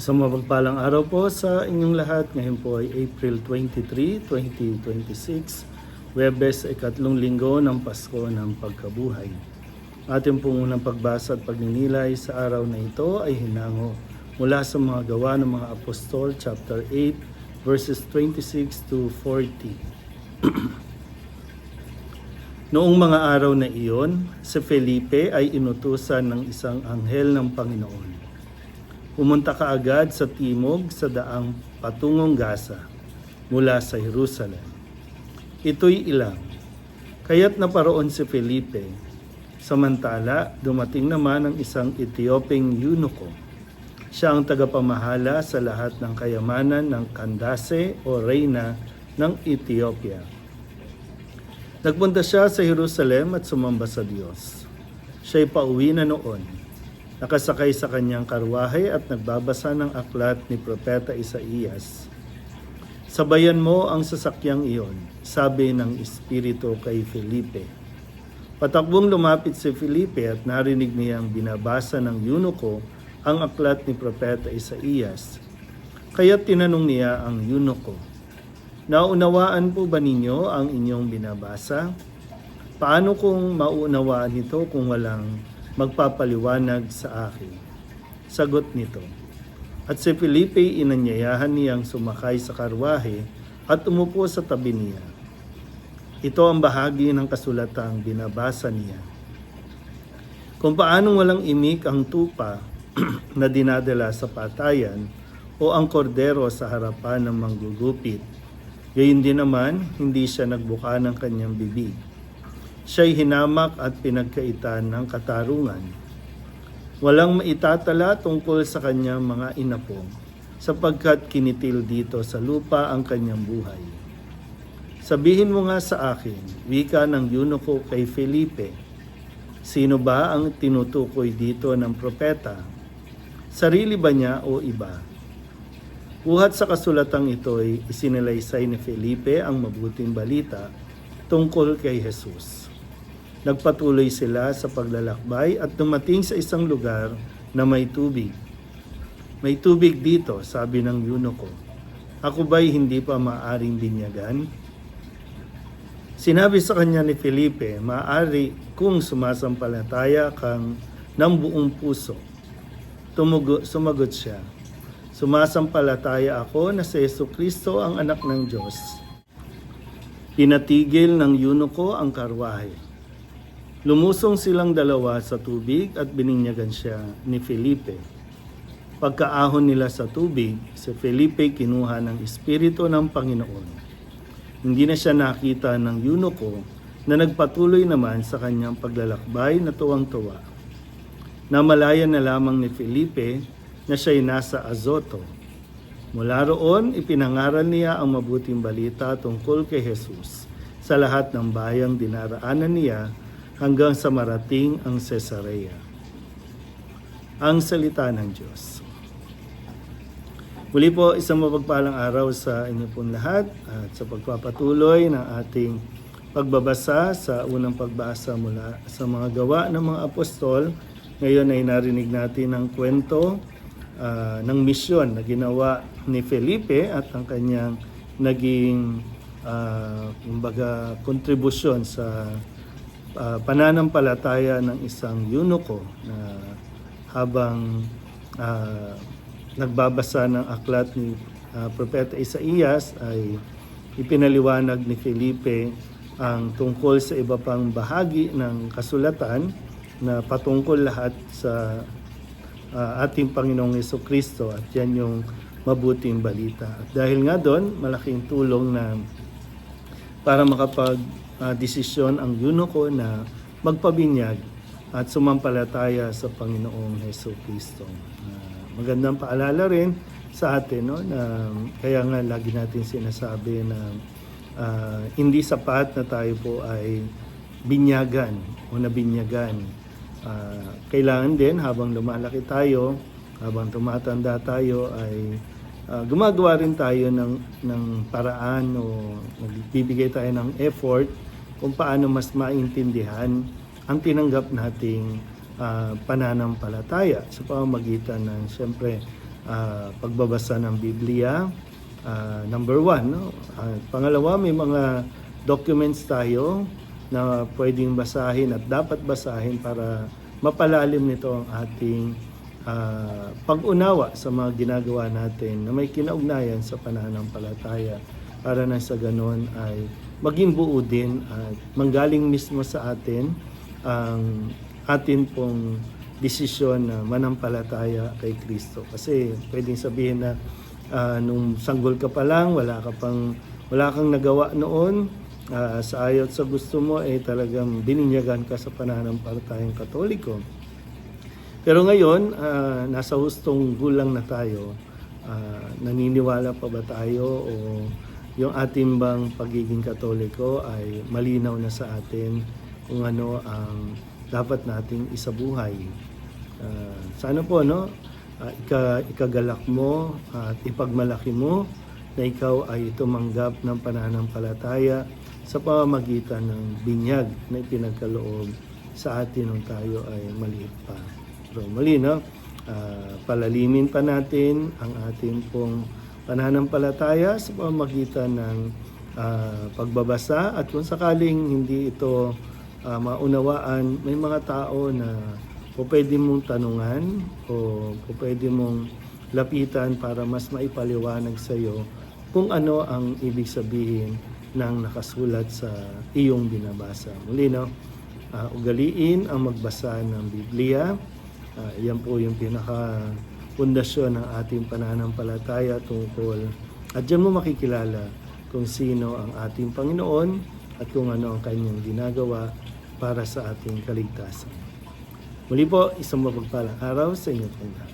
Isang mapagpalang araw po sa inyong lahat. Ngayon po ay April 23, 2026, Huwebes, ikatlong linggo ng Pasko ng Pagkabuhay. Ating pong unang pagbasa at pagninilay sa araw na ito ay hinango mula sa mga gawa ng mga apostol, chapter 8, verses 26 to 40. Noong mga araw na iyon, si Felipe ay inutusan ng isang anghel ng Panginoon. Pumunta ka agad sa timog sa daang patungong Gaza mula sa Jerusalem. Ito'y ilang. Kaya't naparoon si Felipe. Samantala, dumating naman ang isang Etiopeng eunuko. Siya ang tagapamahala sa lahat ng kayamanan ng Candace o Reyna ng Ethiopia. Nagpunta siya sa Jerusalem at sumamba sa Diyos. Siya'y pauwi na noon. Nakasakay sa kanyang karwahe at nagbabasa ng aklat ni Propeta Isaías. Sabayan mo ang sasakyang iyon, sabi ng Espiritu kay Felipe. Patakbong lumapit si Felipe at narinig niyang binabasa ng eunuko ang aklat ni Propeta Isaías. Kaya't tinanong niya ang eunuko, naunawaan po ba ninyo ang inyong binabasa? Paano kung mauunawaan ito kung walang magpapaliwanag sa akin? Sagot nito. At si Felipe inanyayahan niyang sumakay sa karwahe at umupo sa tabi niya. Ito ang bahagi ng kasulatang binabasa niya. Kung paanong walang imik ang tupa na dinadala sa patayan o ang kordero sa harapan ng manggugupit, gayon din naman hindi siya nagbuka ng kanyang bibig. Siya'y hinamak at pinagkaitan ng katarungan. Walang maitatala tungkol sa kanyang mga inapo, sapagkat kinitil dito sa lupa ang kanyang buhay. Sabihin mo nga sa akin, wika ng eunuko kay Felipe, sino ba ang tinutukoy dito ng propeta? Sarili ba niya o iba? Buhat sa kasulatang ito'y isinalaysay ni Felipe ang mabuting balita tungkol kay Jesus. Nagpatuloy sila sa paglalakbay at dumating sa isang lugar na may tubig. May tubig dito, sabi ng eunuko. Ako ba'y hindi pa maaring binyagan? Sinabi sa kanya ni Felipe, maaari kung sumasampalataya kang ng buong puso. Sumagot siya, sumasampalataya ako na si Jesucristo ang anak ng Diyos. Pinatigil ng eunuko ang karwahe. Lumusong silang dalawa sa tubig at bininyagan siya ni Felipe. Pagkaahon nila sa tubig, si Felipe kinuha ng Espiritu ng Panginoon. Hindi na siya nakita ng eunuko na nagpatuloy naman sa kanyang paglalakbay na tuwang-tuwa. Namalayan na lamang ni Felipe na siya'y nasa Azoto. Mula roon, ipinangaral niya ang mabuting balita tungkol kay Jesus sa lahat ng bayang dinaraanan niya hanggang sa marating ang Cesarea. Ang salita ng Diyos. Muli po, isang mapagpalang araw sa inyo pong lahat at sa pagpapatuloy ng ating pagbabasa sa unang pagbasa mula sa mga gawa ng mga apostol. Ngayon ay narinig natin ang kwento ng misyon na ginawa ni Felipe at ang kanyang naging kontribusyon sa pananampalataya ng isang eunuko na habang nagbabasa ng aklat ni Propeta Isaías ay ipinaliwanag ni Felipe ang tungkol sa iba pang bahagi ng kasulatan na patungkol lahat sa ating Panginoong Jesucristo at yan yung mabuting balita. At dahil nga doon, malaking tulong na para desisyon ang eunuko na magpabinyag at sumampalataya sa Panginoong Jesucristo. Magandang paalala rin sa atin, no, na kaya nga lagi natin sinasabi na hindi sapat na tayo po ay binyagan o nabinyagan. Kailangan din habang lumalaki tayo, habang tumatanda tayo ay gumagawa rin tayo ng paraan o nagbibigay tayo ng effort kung paano mas maintindihan ang tinanggap nating pananampalataya sa pamamagitan ng siyempre pagbabasa ng Biblia. Number one, no? Pangalawa, may mga documents tayo na pwedeng basahin at dapat basahin para mapalalim nito ang ating pag-unawa sa mga ginagawa natin na may kinaugnayan sa pananampalataya para na sa ganon ay maging buo din at manggaling mismo sa atin ang atin pong desisyon na manampalataya kay Kristo. Kasi pwedeng sabihin na nung sanggol ka pa lang, wala kang nagawa noon, sa ayaw at sa gusto mo ay talagang bininyagan ka sa pananampalatayang Katoliko. Pero ngayon, nasa hustong gulang na tayo, naniniwala pa ba tayo o yung ating bang pagiging Katoliko ay malinaw na sa atin kung ano ang dapat nating isabuhay. Sana po, no? Ikagalak mo at ipagmalaki mo na ikaw ay tumanggap ng pananampalataya sa pamamagitan ng binyag na ipinagkaloob sa atin nung tayo ay maliit pa. So muli, no? Palalimin pa natin ang ating pong pananampalataya sa pamamagitan ng pagbabasa at kung sakaling hindi ito maunawaan, may mga tao na o pwede mong tanungan o pwede mong lapitan para mas maipaliwanag sa iyo kung ano ang ibig sabihin ng nakasulat sa iyong binabasa. Muli, no? Ugaliin ang magbasa ng Biblia. Yan po yung pinaka-pundasyon ng ating pananampalataya tungkol. At diyan mo makikilala kung sino ang ating Panginoon at kung ano ang kanyang ginagawa para sa ating kaligtasan. Muli po, isang mapagpalang araw sa inyo pong lahat.